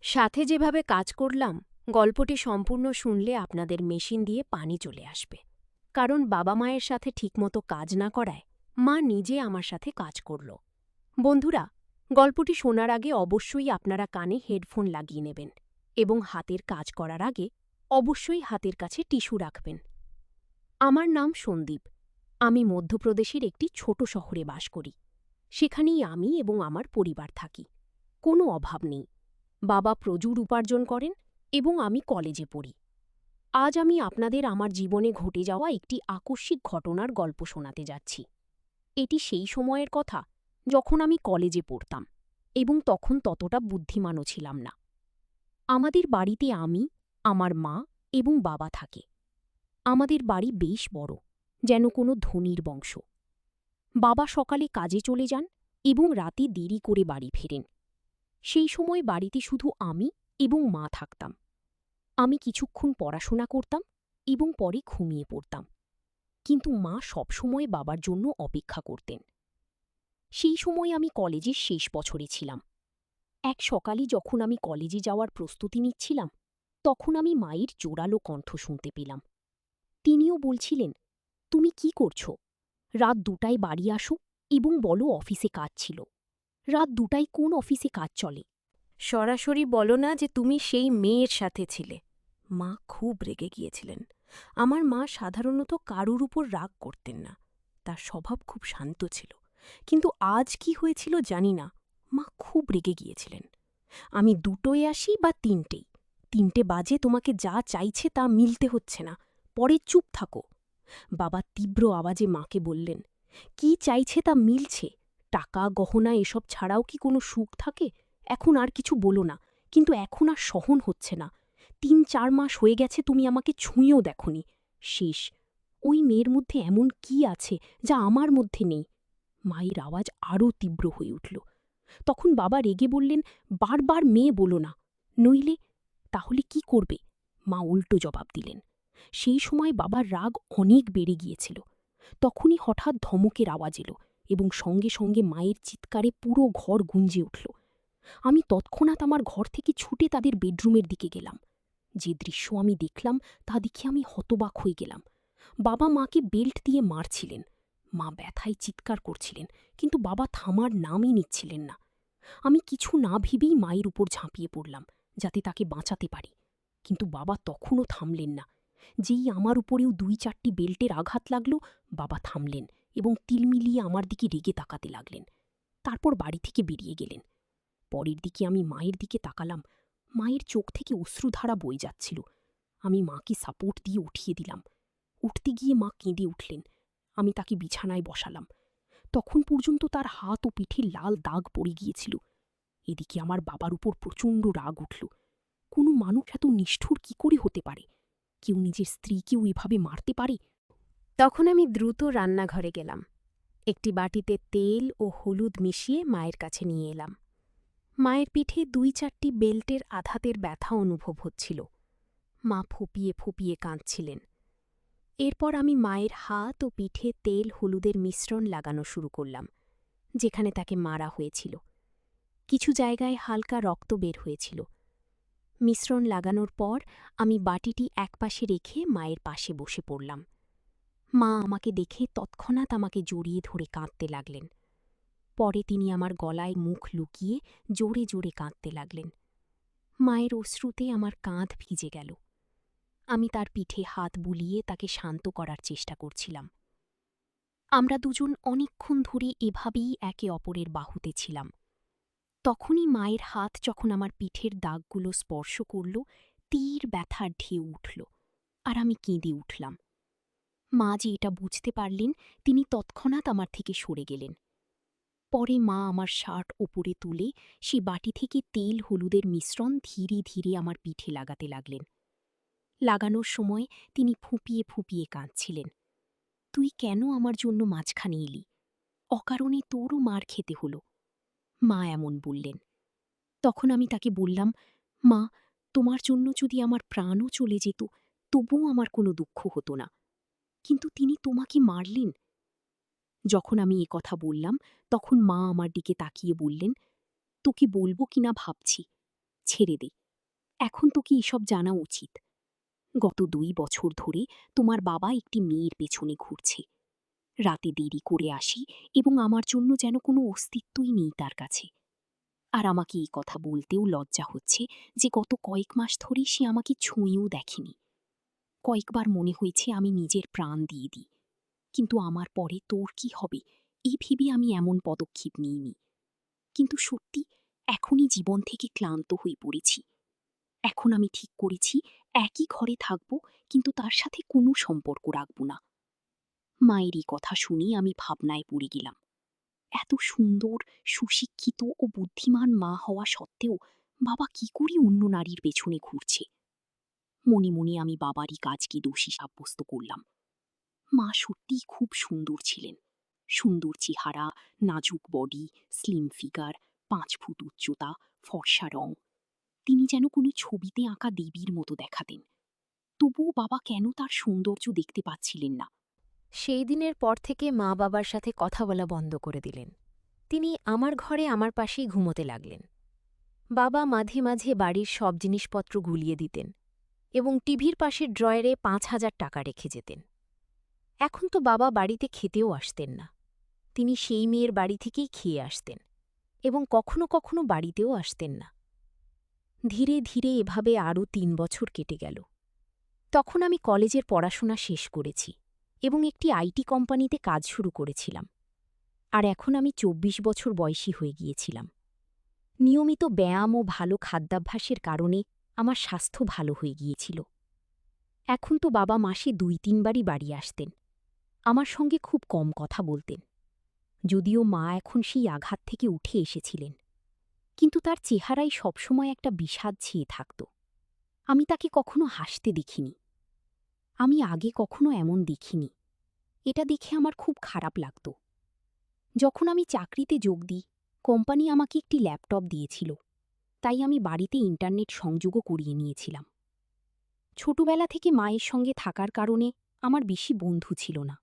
সাথে যেভাবে কাজ করলাম, গল্পটি সম্পূর্ণ শুনলে আপনাদের মেশিন দিয়ে পানি চলে আসবে। কারণ বাবা মায়ের সাথে ঠিকমতো কাজ না করায় মা নিজে আমার সাথে কাজ করল। বন্ধুরা, গল্পটি শোনার আগে অবশ্যই আপনারা কানে হেডফোন লাগিয়ে নেবেন এবং হাতের কাজ করার আগে অবশ্যই হাতের কাছে টিস্যু রাখবেন। আমার নাম সন্দীপ। আমি মধ্যপ্রদেশের একটি ছোট শহরে বাস করি। সেখানেই আমি এবং আমার পরিবার থাকি। কোনো অভাব নেই। বাবা প্রচুর উপার্জন করেন এবং আমি কলেজে পড়ি। আজ আমি আপনাদের আমার জীবনে ঘটে যাওয়া একটি আকস্মিক ঘটনার গল্প শোনাতে যাচ্ছি। এটি সেই সময়ের কথা যখন আমি কলেজে পড়তাম এবং তখন ততটা বুদ্ধিমানও ছিলাম না। আমাদের বাড়িতে আমি, আমার মা এবং বাবা থাকে। আমাদের বাড়ি বেশ বড়, যেন কোনো ধনীর বংশ। বাবা সকালে কাজে চলে যান এবং রাতে দেরি করে বাড়ি ফেরেন। সেই সময় বাড়িতে শুধু আমি এবং মা থাকতাম। আমি কিছুক্ষণ পড়াশোনা করতাম এবং পরে ঘুমিয়ে পড়তাম, কিন্তু মা সবসময় বাবার জন্য অপেক্ষা করতেন। সেই সময় আমি কলেজের শেষ বছরে ছিলাম। এক সকালে যখন আমি কলেজে যাওয়ার প্রস্তুতি নিচ্ছিলাম, তখন আমি মায়ের জোরালো কণ্ঠ শুনতে পেলাম। তিনিও বলছিলেন, তুমি কি করছো? রাত ২টায় বাড়ি আসো এবং বলো অফিসে কাজ ছিল। রাত ২টায় কোন অফিসে কাজ চলে? সরাসরি বলো না যে তুমি সেই মেয়ের সাথে ছিলে। মা খুব রেগে গিয়েছিলেন। আমার মা সাধারণত কারুর উপর রাগ করতেন না। তার স্বভাব খুব শান্ত ছিল। কিন্তু আজ কি হয়েছিল জানি না। মা খুব রেগে গিয়েছিলেন। আমি ২টোয় আসি বা ৩টেই। ৩টে বাজে তোমাকে যা চাইছে তা মিলতে হচ্ছে না। পরে চুপ থাকো। বাবা তীব্র আওয়াজে মাকে বললেন, কি চাইছে তা মিলছে। টাকা গহনা এসব ছাড়াও কি কোনো সুখ থাকে? এখন আর কিছু বলো না, কিন্তু এখন আর সহন হচ্ছে না। ৩-৪ মাস হয়ে গেছে তুমি আমাকে ছুঁয়েও দেখনি। শেষ। ওই মেয়ের মধ্যে এমন কি আছে যা আমার মধ্যে নেই? মায়ের আওয়াজ আরও তীব্র হয়ে উঠল। তখন বাবা রেগে বললেন, বারবার মেয়ে বলো না, নইলে। তাহলে কি করবে? মা উল্টো জবাব দিলেন। সেই সময় বাবার রাগ অনেক বেড়ে গিয়েছিল। তখনই হঠাৎ ধমকের আওয়াজ এলো এবং সঙ্গে সঙ্গে মায়ের চিৎকারে পুরো ঘর গুঞ্জে উঠল। আমি তৎক্ষণাৎ আমার ঘর থেকে ছুটে তাদের বেডরুমের দিকে গেলাম। যে দৃশ্য আমি দেখলাম তা দেখে আমি হতবাক হয়ে গেলাম। বাবা মাকে বেল্ট দিয়ে মারছিলেন। মা ব্যথায় চিৎকার করছিলেন, কিন্তু বাবা থামার নামই নিচ্ছিলেন না। আমি কিছু না ভেবেই মায়ের উপর ঝাঁপিয়ে পড়লাম, যাতে তাকে বাঁচাতে পারি। কিন্তু বাবা তখনও থামলেন না। যেই আমার উপরেও ২-৪টি বেল্টের আঘাত লাগল, বাবা থামলেন এবং তিলমিলিয়ে আমার দিকে রেগে তাকাতে লাগলেন। তারপর বাড়ি থেকে বেরিয়ে গেলেন। পরের দিকে আমি মায়ের দিকে তাকালাম। মায়ের চোখ থেকে অশ্রুধারা বয়ে যাচ্ছিল। আমি মাকে সাপোর্ট দিয়ে উঠিয়ে দিলাম। উঠতে গিয়ে মা কেঁদে উঠলেন। আমি তাকে বিছানায় বসালাম। তখন পর্যন্ত তার হাত ও পিঠে লাল দাগ পড়ে গিয়েছিল। এদিকে আমার বাবার উপর প্রচণ্ড রাগ উঠল। কোনো মানুষ এত নিষ্ঠুর কি করে হতে পারে? কেউ নিজের স্ত্রীকেও এভাবে মারতে পারে? তখন আমি দ্রুত রান্নাঘরে গেলাম। একটি বাটিতে তেল ও হলুদ মিশিয়ে মায়ের কাছে নিয়ে এলাম। মায়ের পিঠে ২-৪টি বেল্টের আঘাতের ব্যথা অনুভব হচ্ছিল। মা ফুপিয়ে ফুপিয়ে কাঁদছিলেন। এরপর আমি মায়ের হাত ও পিঠে তেল হলুদের মিশ্রণ লাগানো শুরু করলাম, যেখানে তাকে মারা হয়েছিল। কিছু জায়গায় হালকা রক্ত বের হয়েছিল। মিশ্রণ লাগানোর পর আমি বাটিটি একপাশে রেখে মায়ের পাশে বসে পড়লাম। মা আমাকে দেখে তৎক্ষণাৎ আমাকে জড়িয়ে ধরে কাঁদতে লাগলেন। পরে তিনি আমার গলায় মুখ লুকিয়ে জোরে জোরে কাঁদতে লাগলেন। মায়ের অশ্রুতে আমার কাঁধ ভিজে গেল। আমি তার পিঠে হাত বুলিয়ে তাকে শান্ত করার চেষ্টা করছিলাম। আমরা দুজন অনেকক্ষণ ধরে এভাবেই একে অপরের বাহুতে ছিলাম। তখনই মায়ের হাত যখন আমার পিঠের দাগগুলো স্পর্শ করল, তীর ব্যথার ঢেউ উঠল, আর আমি কেঁদে উঠলাম। মা যে এটা বুঝতে পারলেন, তিনি তৎক্ষণাৎ আমার থেকে সরে গেলেন। পরে মা আমার শার্ট ওপরে তুলে সে বাটি থেকে তেল হলুদের মিশ্রণ ধীরে ধীরে আমার পিঠে লাগাতে লাগলেন। লাগানোর সময় তিনি ফুঁপিয়ে ফুঁপিয়ে কাঁদছিলেন। তুই কেন আমার জন্য মাঝখানে এলি? অকারণে তোরও মার খেতে হলো, মা এমন বললেন। তখন আমি তাকে বললাম, মা, তোমার জন্য যদি আমার প্রাণও চলে যেত, তবুও আমার কোনো দুঃখ হতো না। কিন্তু তিনি তোমাকে মারলেন। যখন আমি এ কথা বললাম, তখন মা আমার দিকে তাকিয়ে বললেন, তোকে বলবো কিনা ভাবছি। ছেড়ে দে, এখন তোকে এসব জানা উচিত। গত 2 বছর ধরে তোমার বাবা একটি মেয়ের পেছনে ঘুরছে। রাতে দেরি করে আসি এবং আমার জন্য যেন কোনো অস্তিত্বই নেই তার কাছে। আর আমাকে এই কথা বলতেও লজ্জা হচ্ছে যে গত কয়েক মাস ধরেই সে আমাকে ছুঁয়েও দেখেনি। কয়েকবার মনে হয়েছে আমি নিজের প্রাণ দিয়ে দিই, কিন্তু আমার পরে তোর কি হবে এই ভেবে আমি এমন পদক্ষেপ নিইনি। কিন্তু সত্যি এখনই জীবন থেকে ক্লান্ত হয়ে পড়েছি। এখন আমি ঠিক করেছি একই ঘরে থাকব, কিন্তু তার সাথে কোনো সম্পর্ক রাখব না। মায়ের এই কথা শুনে আমি ভাবনায় পড়ে গেলাম। এত সুন্দর, সুশিক্ষিত ও বুদ্ধিমান মা হওয়া সত্ত্বেও বাবা কি করে অন্য নারীর পেছনে ঘুরছে। মনে মনে আমি বাবারই কাজকে দোষী সাব্যস্ত করলাম। মা সত্যিই খুব সুন্দর ছিলেন। সুন্দর চেহারা, নাজুক বডি, স্লিম ফিগার, 5 ফুট উচ্চতা, ফর্সা রং। তিনি যেন কোনো ছবিতে আঁকা দেবীর মতো দেখাতেন। তবুও বাবা কেন তার সৌন্দর্য দেখতে পাচ্ছিলেন না? সেই দিনের পর থেকে মা বাবার সাথে কথা বলা বন্ধ করে দিলেন। তিনি আমার ঘরে আমার পাশেই ঘুমোতে লাগলেন। বাবা মাঝে মাঝে বাড়ির সব জিনিসপত্র গুলিয়ে দিতেন এবং টিভির পাশের ড্রয়ারে 5,000 টাকা রেখে যেতেন। এখন তো বাবা বাড়িতে খেতেও আসতেন না। তিনি সেই মেয়ের বাড়ি থেকেই খেয়ে আসতেন এবং কখনো কখনো বাড়িতেও আসতেন না। ধীরে ধীরে এভাবে আরও 3 বছর কেটে গেল। তখন আমি কলেজের পড়াশোনা শেষ করেছি এবং একটি আইটি কোম্পানিতে কাজ শুরু করেছিলাম। আর এখন আমি 24 বছর বয়সী হয়ে গিয়েছিলাম। নিয়মিত ব্যায়াম ও ভালো খাদ্যাভ্যাসের কারণে আমার স্বাস্থ্য ভালো হয়ে গিয়েছিল। এখন তো বাবা মাসে 2-3 বারই বাড়ি আসতেন। আমার সঙ্গে খুব কম কথা বলতেন। যদিও মা এখন সেই আঘাত থেকে উঠে এসেছিলেন, কিন্তু তার চেহারায় সবসময় একটা বিষাদ ছেয়ে থাকত। আমি তাকে কখনো হাসতে দেখিনি। আমি আগে কখনো এমন দেখিনি। এটা দেখে আমার খুব খারাপ লাগত। যখন আমি চাকরিতে যোগ দিই, কোম্পানি আমাকে একটি ল্যাপটপ দিয়েছিল, তাই আমি বাড়িতে ইন্টারনেট সংযোগও করিয়ে নিয়েছিলাম। ছোটবেলা থেকে মায়ের সঙ্গে থাকার কারণে আমার বেশি বন্ধু ছিল না।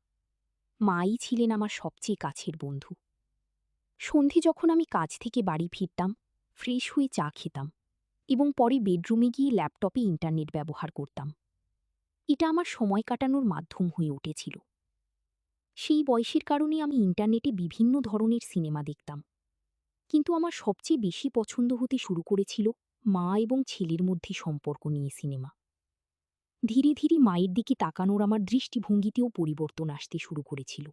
মাই ছিলেন আমার সবচেয়ে কাছের বন্ধু। সন্ধে যখন আমি কাজ থেকে বাড়ি ফিরতাম, ফ্রেশ হয়ে চা খেতাম এবং পরে বেডরুমে গিয়ে ল্যাপটপে ইন্টারনেট ব্যবহার করতাম। এটা আমার সময় কাটানোর মাধ্যম হয়ে উঠেছিল। সেই বয়সের কারণে আমি ইন্টারনেটে বিভিন্ন ধরনের সিনেমা দেখতাম, কিন্তু আমার সবচেয়ে বেশি পছন্দ হতে শুরু করেছিল মা এবং ছেলের মধ্যে সম্পর্ক নিয়ে সিনেমা। ধীরে ধীরে মায়ের দিকে তাকানোর আমার দৃষ্টিভঙ্গিতেও পরিবর্তন আসতে শুরু করেছিল।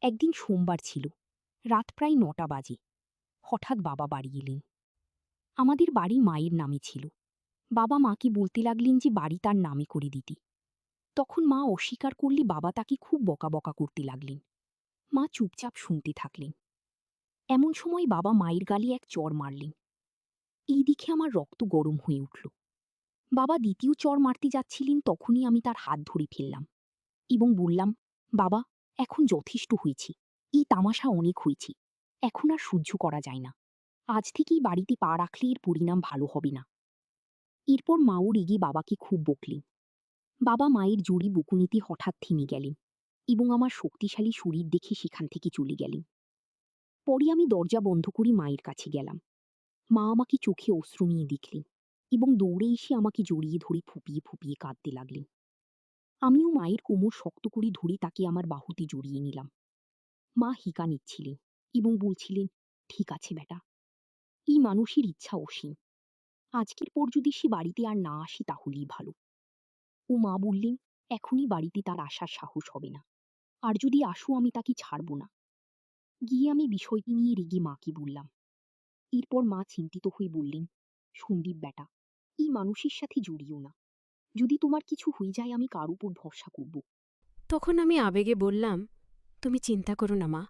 একদিন সোমবার ছিল, রাত প্রায় 9টা বাজে। হঠাৎ বাবা বাড়ি এলেন। আমাদের বাড়ি মায়ের নামে ছিল। বাবা মাকে বলতে লাগলেন যে বাড়ি তার নামে করে দিতে। তখন মা অস্বীকার করলে বাবা তাকে খুব বকাবকা করতে লাগলেন। মা চুপচাপ শুনতে থাকলেন। এমন সময় বাবা মায়ের গালে এক চড় মারলেন। এই দেখে আমার রক্ত গরম হয়ে উঠল। বাবা দ্বিতীয় চড় মারতে যাচ্ছিলেন, তখনই আমি তার হাত ধরে ফেললাম এবং বললাম, বাবা, এখন যথেষ্ট হয়েছে। এই তামাশা অনেক হয়েছে। এখন আর সহ্য করা যায় না। আজ থেকেই বাড়িতে পা রাখলে এর পরিণাম ভালো হবে না। এরপর মাও রেগে বাবাকে খুব বকলেন। বাবা মায়ের জড়ি বকুনিতে হঠাৎ থেমে গেলেন এবং আমার শক্তিশালী শরীর দেখে সেখান থেকে চলে গেলেন। পরে আমি দরজা বন্ধ করে মায়ের কাছে গেলাম। মা আমাকে চোখে অশ্রু নিয়ে দেখলেন এবং দৌড়ে এসে আমাকে জড়িয়ে ধরে ফুপিয়ে ফুপিয়ে কাঁদতে লাগলেন। আমিও মায়ের কোমর শক্ত করে ধরে তাকে আমার বাহুতে জড়িয়ে নিলাম। মা হিকা নিচ্ছিলেন এবং বলছিলেন, ঠিক আছে বেটা, এই মানুষের ইচ্ছা অসীম। আজকের পর যদি সে বাড়িতে আর না আসে তাহলেই ভালো। ও মা বললেন, এখনই বাড়িতে তার আসার সাহস হবে না, আর যদি আসো আমি তাকে ছাড়ব না। গিয়ে আমি বিষয়টি নিয়ে রেগে মাকে বললাম। এরপর মা চিন্তিত হয়ে বললেন, সন্দীপ বেটা, এই মানুষের সাথে জড়িও না। যদি তোমার কিছু হয়ে যায় আমি কার উপর ভরসা করব? তখন আমি আবেগে বললাম, তুমি চিন্তা করো না মা,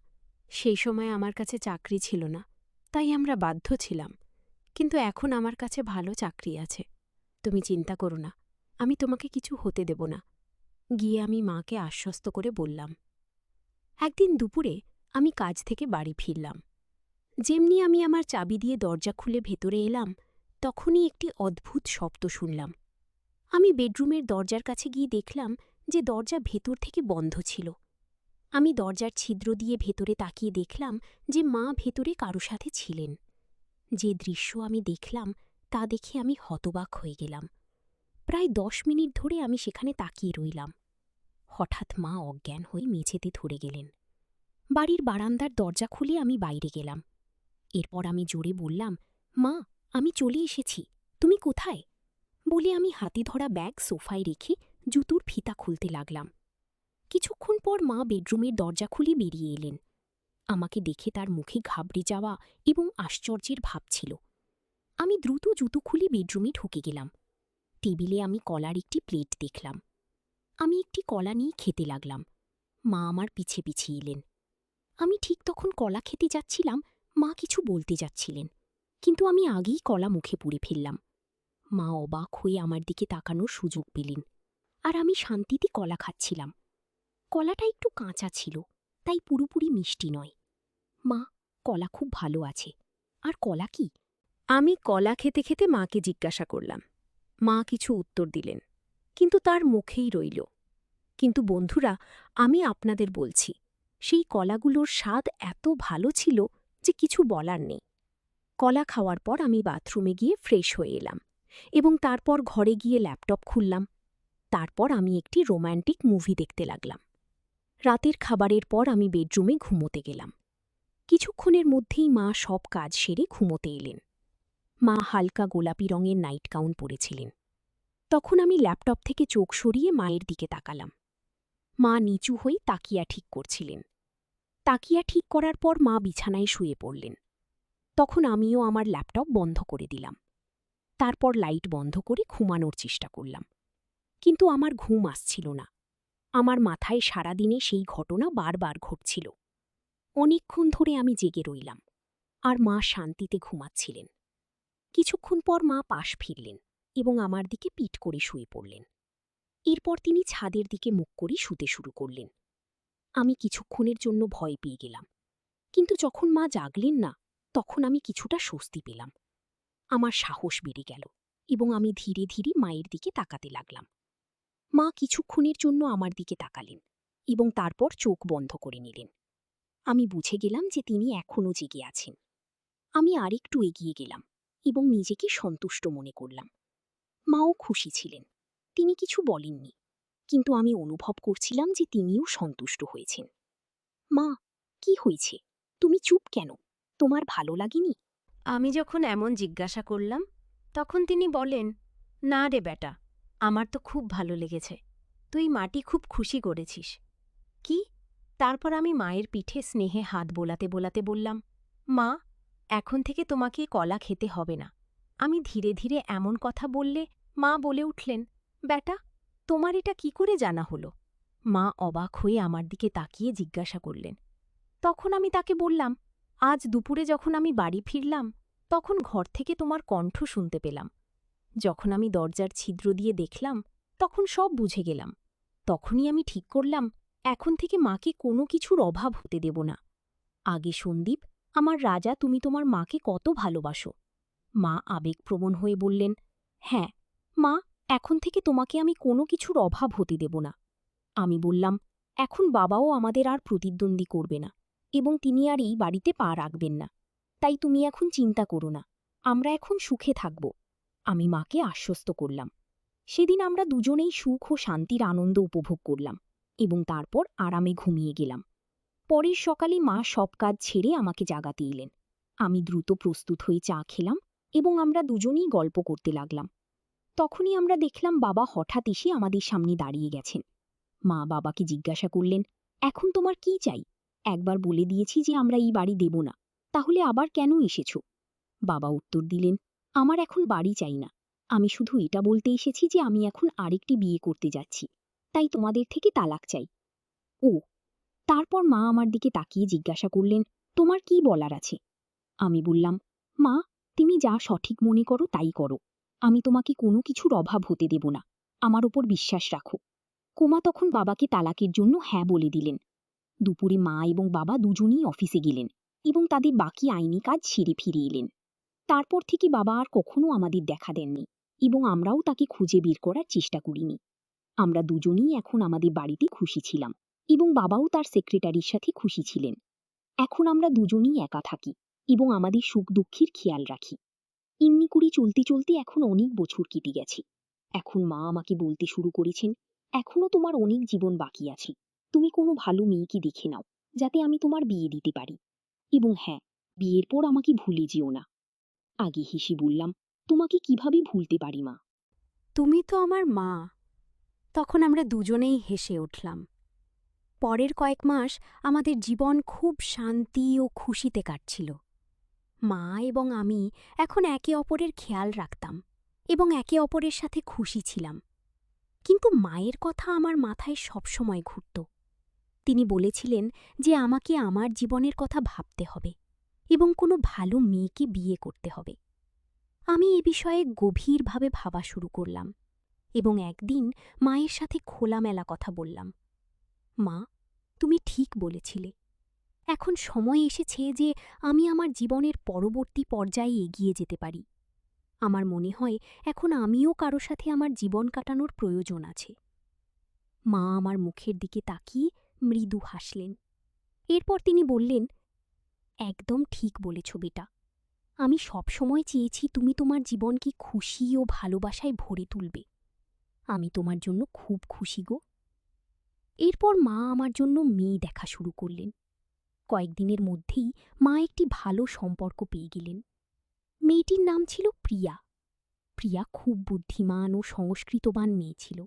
সেই সময় আমার কাছে চাকরি ছিল না, তাই আমরা বাধ্য ছিলাম। কিন্তু এখন আমার কাছে ভালো চাকরি আছে। তুমি চিন্তা করো না, আমি তোমাকে কিছু হতে দেব না। গিয়ে আমি মাকে আশ্বস্ত করে বললাম। একদিন দুপুরে আমি কাজ থেকে বাড়ি ফিরলাম। যেমনি আমি আমার চাবি দিয়ে দরজা খুলে ভেতরে এলাম, তখনই একটি অদ্ভুত শব্দ শুনলাম। আমি বেডরুমের দরজার কাছে গিয়ে দেখলাম যে দরজা ভেতর থেকে বন্ধ ছিল। আমি দরজার ছিদ্র দিয়ে ভেতরে তাকিয়ে দেখলাম যে মা ভেতরে কারো সাথে ছিলেন। যে দৃশ্য আমি দেখলাম তা দেখে আমি হতবাক হয়ে গেলাম। প্রায় 10 মিনিট ধরে আমি সেখানে তাকিয়ে রইলাম। হঠাৎ মা অজ্ঞান হয়ে মেঝেতে ধরে গেলেন। বাড়ির বারান্দার দরজা খুলে আমি বাইরে গেলাম। এরপর আমি জোরে বললাম, মা, আমি চলে এসেছি, তুমি কোথায়? বলে আমি হাতে ধরা ব্যাগ সোফায় রেখে জুতোর ফিতা খুলতে লাগলাম। কিছুক্ষণ পর মা বেডরুমের দরজা খুলে বেরিয়ে এলেন। আমাকে দেখে তার মুখে ঘাবড়ে যাওয়া এবং আশ্চর্যের ভাব ছিল। আমি দ্রুত জুতো খুলে বেডরুমে ঢুকে গেলাম। টেবিলে আমি কলার একটি প্লেট দেখলাম। আমি একটি কলা নিয়ে খেতে লাগলাম। মা আমার পিছে পিছিয়ে এলেন। আমি ঠিক তখন কলা খেতে যাচ্ছিলাম, মা কিছু বলতে যাচ্ছিলেন, কিন্তু আমি আগেই কলা মুখে পুরে ফেললাম। মা অবাক হয়ে আমার দিকে তাকানোর সুযোগ পেলেন, আর আমি শান্তিতে কলা খাচ্ছিলাম। কলাটা একটু কাঁচা ছিল, তাই পুরোপুরি মিষ্টি নয়। মা, কলা খুব ভালো আছে। আর কলা কি? আমি কলা খেতে খেতে মাকে জিজ্ঞাসা করলাম। মা কিছু উত্তর দিলেন, কিন্তু তার মুখেই রইল। কিন্তু বন্ধুরা, আমি আপনাদের বলছি, সেই কলাগুলোর স্বাদ এত ভালো ছিল যে কিছু বলার নেই। কলা খাওয়ার পর আমি বাথরুমে গিয়ে ফ্রেশ হয়ে এলাম এবং তারপর ঘরে গিয়ে ল্যাপটপ খুললাম। তারপর আমি একটি রোম্যান্টিক মুভি দেখতে লাগলাম। রাতের খাবারের পর আমি বেডরুমে ঘুমোতে গেলাম। কিছুক্ষণের মধ্যেই মা সব কাজ সেরে ঘুমোতে এলেন। মা হালকা গোলাপি রঙের নাইট গাউন পরেছিলেন। তখন আমি ল্যাপটপ থেকে চোখ সরিয়ে মায়ের দিকে তাকালাম। মা নিচু হয়ে তাকিয়া ঠিক করছিলেন। তাকিয়া ঠিক করার পর মা বিছানায় শুয়ে পড়লেন। তখন আমিও আমার ল্যাপটপ বন্ধ করে দিলাম। তারপর লাইট বন্ধ করে ঘুমানোর চেষ্টা করলাম, কিন্তু আমার ঘুম আসছিল না। আমার মাথায় সারাদিনে সেই ঘটনা বারবার ঘটছিল। অনেকক্ষণ ধরে আমি জেগে রইলাম, আর মা শান্তিতে ঘুমাচ্ছিলেন। কিছুক্ষণ পর মা পাশ ফিরলেন এবং আমার দিকে পিঠ করে শুয়ে পড়লেন। এরপর তিনি ছাদের দিকে মুখ করে শুতে শুরু করলেন। আমি কিছুক্ষণের জন্য ভয় পেয়ে গেলাম, কিন্তু যখন মা জাগলেন না, তখন আমি কিছুটা স্বস্তি পেলাম। আমার সাহস বেড়ে গেল এবং আমি ধীরে ধীরে মায়ের দিকে তাকাতে লাগলাম। মা কিছুক্ষণের জন্য আমার দিকে তাকালেন এবং তারপর চোখ বন্ধ করে নিলেন। আমি বুঝে গেলাম যে তিনি এখনও জেগে আছেন। আমি আরেকটু এগিয়ে গেলাম এবং নিজেকে সন্তুষ্ট মনে করলাম। মাও খুশি ছিলেন। তিনি কিছু বলেননি, কিন্তু আমি অনুভব করছিলাম যে তিনিও সন্তুষ্ট হয়েছেন। মা, কি হয়েছে? তুমি চুপ কেন? তোমার ভালো লাগেনি? আমি যখন এমন জিজ্ঞাসা করলাম, তখন তিনি বলেন, না রে বেটা, আমার তো খুব ভালো লেগেছে। তুই মাটি খুব খুশি করেছিস। কি? তারপর আমি মায়ের পিঠে স্নেহে হাত বোলাতে বোলাতে বললাম, মা, এখন থেকে তোমাকে কলা খেতে হবে না। আমি ধীরে ধীরে এমন কথা বললে মা বলে উঠলেন, বেটা, তোমার এটা কি করে জানা হলো? মা অবাক হয়ে আমার দিকে তাকিয়ে জিজ্ঞাসা করলেন। তখন আমি তাকে বললাম, আজ দুপুরে যখন আমি বাড়ি ফিরলাম, তখন ঘর থেকে তোমার কণ্ঠ শুনতে পেলাম। যখন আমি দরজার ছিদ্র দিয়ে দেখলাম, তখন সব বুঝে গেলাম। তখনই আমি ঠিক করলাম, এখন থেকে মাকে কোনো কিছুর অভাব হতে দেব না। আগে সন্দীপ, আমার রাজা, তুমি তোমার মাকে কত ভালোবাসো। মা আবেগপ্রবণ হয়ে বললেন, হ্যাঁ মা, এখন থেকে তোমাকে আমি কোনো কিছুর অভাব হতে দেব না। আমি বললাম, এখন বাবাও আমাদের আর প্রতিদ্বন্দ্বী করবে না এবং তিনি আর এই বাড়িতে পা রাখবেন না। তাই তুমি এখন চিন্তা করো না, আমরা এখন সুখে থাকব। আমি মাকে আশ্বস্ত করলাম। সেদিন আমরা দুজনেই সুখ ও শান্তির আনন্দ উপভোগ করলাম এবং তারপর আরামে ঘুমিয়ে গেলাম। পরের সকালে মা সব কাজ ছেড়ে আমাকে জাগাতে এলেন। আমি দ্রুত প্রস্তুত হয়ে চা খেলাম এবং আমরা দুজনেই গল্প করতে লাগলাম। তখনই আমরা দেখলাম বাবা হঠাৎ এসে আমাদের সামনে দাঁড়িয়ে গেছেন। মা বাবাকে জিজ্ঞাসা করলেন, এখন তোমার কি চাই? একবার বলে দিয়েছি যে আমরা এই বাড়ি দেব না, তাহলে আবার কেন এসেছ? বাবা উত্তর দিলেন, আমার এখন বাড়ি চাই না। আমি শুধু এটা বলতে এসেছি যে আমি এখন আরেকটি বিয়ে করতে যাচ্ছি, তাই তোমাদের থেকে তালাক চাই। ও। তারপর মা আমার দিকে তাকিয়ে জিজ্ঞাসা করলেন, তোমার কি বলার আছে? আমি বললাম, মা, তুমি যা সঠিক মনে করো তাই করো। আমি তোমাকে কোনো কিছুর অভাব হতে দেব না। আমার ওপর বিশ্বাস রাখো। কোমা তখন বাবাকে তালাকের জন্য হ্যাঁ বলে দিলেন। দুপুরে মা এবং বাবা দুজনেই অফিসে গেলেন এবং তাদের বাকি আইনি কাজ সেরে ফিরে এলেন। তারপর থেকে বাবা আর কখনো আমাদের দেখা দেননি এবং আমরাও তাকে খুঁজে বের করার চেষ্টা করিনি। আমরা দুজনেই এখন আমাদের বাড়িতে খুশি ছিলাম এবং বাবাও তার সেক্রেটারির সাথে খুশি ছিলেন। এখন আমরা দুজনেই একা থাকি এবং আমাদের সুখ দুঃখের খেয়াল রাখি। এমনি করে চলতে চলতে এখন অনেক বছর কেটে গেছে। এখন মা আমাকে বলতে শুরু করেছেন, এখনো তোমার অনেক জীবন বাকি আছে। তুমি কোনো ভালো মেয়েকে দেখে নাও, যাতে আমি তোমার বিয়ে দিতে পারি। এবং হ্যাঁ, বিয়ের পর আমাকে ভুলে যেও না। আগে হেসে বললাম, তোমাকে কিভাবে ভুলতে পারি মা? তুমি তো আমার মা। তখন আমরা দুজনেই হেসে উঠলাম। পরের কয়েক মাস আমাদের জীবন খুব শান্তি ও খুশিতে কাটছিল। মা এবং আমি এখন একে অপরের খেয়াল রাখতাম এবং একে অপরের সাথে খুশি ছিলাম। কিন্তু মায়ের কথা আমার মাথায় সবসময় ঘুরত। তিনি বলেছিলেন যে আমাকে আমার জীবনের কথা ভাবতে হবে এবং কোনো ভালো মেয়েকে বিয়ে করতে হবে। আমি এ বিষয়ে গভীরভাবে ভাবা শুরু করলাম এবং একদিন মায়ের সাথে খোলামেলা কথা বললাম। মা, তুমি ঠিক বলেছিলে। এখন সময় এসেছে যে আমি আমার জীবনের পরবর্তী পর্যায়ে এগিয়ে যেতে পারি। আমার মনে হয় এখন আমিও কারো সাথে আমার জীবন কাটানোর প্রয়োজন আছে। মা আমার মুখের দিকে তাকিয়ে মৃদু হাসলেন। এরপর তিনি বললেন, একদম ঠিক বলেছ বেটা। আমি সবসময় চেয়েছি তুমি তোমার জীবনকে খুশি ও ভালোবাসায় ভরে তুলবে। আমি তোমার জন্য খুব খুশি গো। এরপর মা আমার জন্য মেয়ে দেখা শুরু করলেন। কয়েকদিনের মধ্যেই মা একটি ভালো সম্পর্ক পেয়ে গেলেন। মেয়েটির নাম ছিল প্রিয়া। প্রিয়া খুব বুদ্ধিমান ও সংস্কৃতবান মেয়ে ছিল।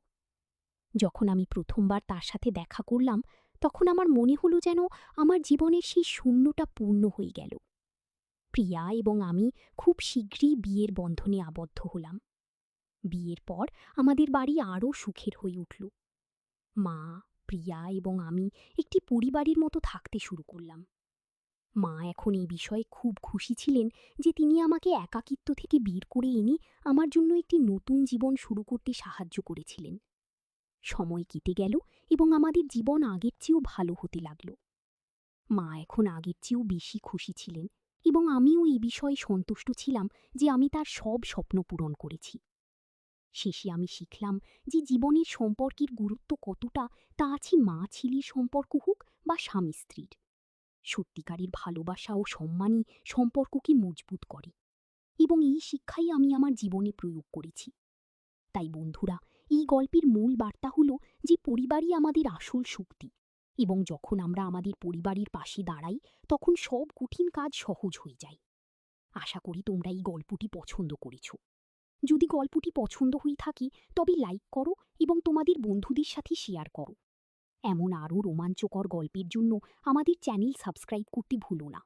যখন আমি প্রথমবার তার সাথে দেখা করলাম, তখন আমার মনে হলো যেন আমার জীবনের সেই শূন্যটা পূর্ণ হয়ে গেল। প্রিয়া এবং আমি খুব শীঘ্রই বিয়ের বন্ধনে আবদ্ধ হলাম। বিয়ের পর আমাদের বাড়ি আরও সুখের হয়ে উঠল। মা, প্রিয়া এবং আমি একটি পরিবারের মতো থাকতে শুরু করলাম। মা এখন এই বিষয়ে খুব খুশি ছিলেন যে তিনি আমাকে একাকিত্ব থেকে বের করে এনে আমার জন্য একটি নতুন জীবন শুরু করতে সাহায্য করেছিলেন। সময় কেটে গেল এবং আমাদের জীবন আগের চেয়েও ভালো হতে লাগল। মা এখন আগের চেয়েও বেশি খুশি ছিলেন এবং আমিও এই বিষয়ে সন্তুষ্ট ছিলাম যে আমি তার সব স্বপ্ন পূরণ করেছি। শেষে আমি শিখলাম যে জীবনের সম্পর্কের গুরুত্ব কতটা তা আছে মা ছেলের সম্পর্ক হোক বা স্বামী স্ত্রীর। সত্যিকারের ভালোবাসা ও সম্মানই সম্পর্ককে মজবুত করে এবং এই শিক্ষাই আমি আমার জীবনে প্রয়োগ করেছি। তাই বন্ধুরা, এই গল্পের মূল বার্তা হলো যে পরিবারই আমাদের আসল শক্তি এবং যখন আমরা আমাদের পরিবারের পাশে দাঁড়াই তখন সব কঠিন কাজ সহজ হয়ে যায়। আশা করি তোমরা এই গল্পটি পছন্দ করেছ। যদি গল্পটি পছন্দ হয়ে থাকে তবে লাইক করো এবং তোমাদের বন্ধুদের সাথে শেয়ার করো। এমন আরও রোমাঞ্চকর গল্পের জন্য আমাদের চ্যানেল সাবস্ক্রাইব করতে ভুলো না।